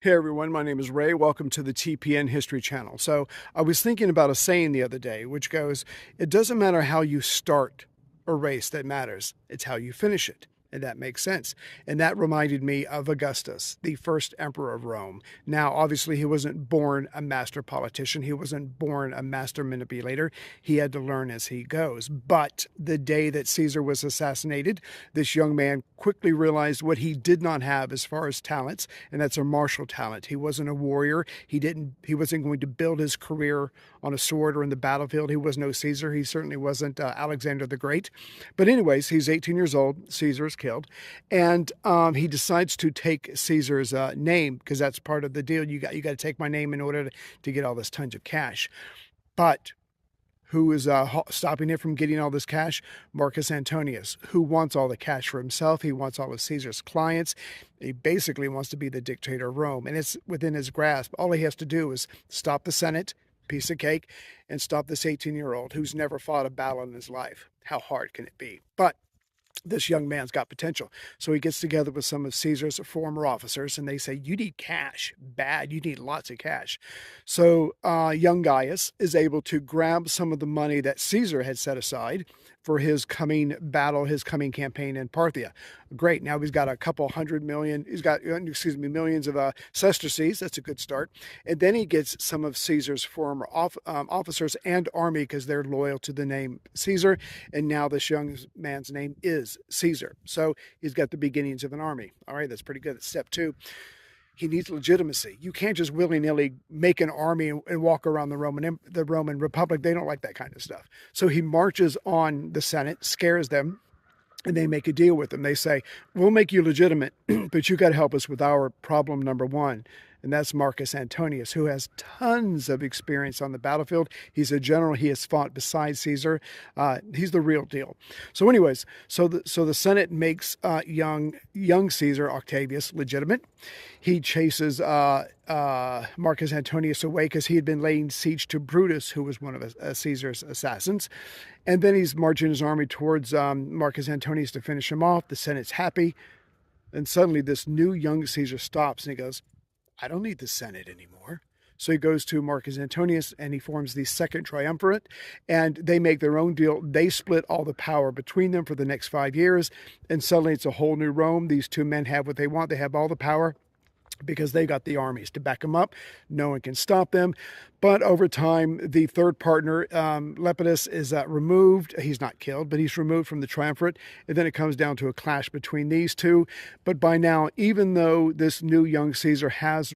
Hey everyone, my name is Ray. Welcome to the TPN History Channel. So I was thinking about a saying the other day, which goes, it doesn't matter how you start a race that matters, it's how you finish it. And that makes sense. And that reminded me of Augustus, the first emperor of Rome. Now, obviously, he wasn't born a master politician. He wasn't born a master manipulator. He had to learn as he goes. But the day that Caesar was assassinated, this young man quickly realized what he did not have as far as talents, and that's a martial talent. He wasn't a warrior. He wasn't going to build his career on a sword or in the battlefield. He was no Caesar. He certainly wasn't Alexander the Great. But anyways, he's 18 years old. Caesar is killed, and he decides to take Caesar's name because that's part of the deal. You got to take my name in order to get all this tons of cash. But who is stopping him from getting all this cash? Marcus Antonius, who wants all the cash for himself. He wants all of Caesar's clients. He basically wants to be the dictator of Rome, and it's within his grasp. All he has to do is stop the Senate, piece of cake, and stop this 18-year-old who's never fought a battle in his life. How hard can it be? But this young man's got potential. So he gets together with some of Caesar's former officers, and they say, you need cash, bad, you need lots of cash. So young Gaius is able to grab some of the money that Caesar had set aside for his coming battle, his coming campaign in Parthia. Great, now he's got a couple $100 million, millions of sesterces. That's a good start. And then he gets some of Caesar's former officers and army because they're loyal to the name Caesar. And now this young man's name is Caesar. So he's got the beginnings of an army. All right, that's pretty good. That's step two. He needs legitimacy. You can't just willy-nilly make an army and walk around the Roman Republic. They don't like that kind of stuff. So he marches on the Senate, scares them, and they make a deal with him. They say, we'll make you legitimate, but you got to help us with our problem number one. And that's Marcus Antonius, who has tons of experience on the battlefield. He's a general. He has fought beside Caesar. He's the real deal. So anyways, so the Senate makes young Caesar, Octavius, legitimate. He chases Marcus Antonius away because he had been laying siege to Brutus, who was one of Caesar's assassins. And then he's marching his army towards Marcus Antonius to finish him off. The Senate's happy. And suddenly this new young Caesar stops and he goes, I don't need the Senate anymore. So he goes to Marcus Antonius and he forms the Second Triumvirate, and they make their own deal. They split all the power between them for the next 5 years, and suddenly it's a whole new Rome. These two men have what they want. They have all the power because they got the armies to back them up. No one can stop them. But over time, the third partner, Lepidus, is removed. He's not killed, but he's removed from the triumvirate. And then it comes down to a clash between these two. But by now, even though this new young Caesar has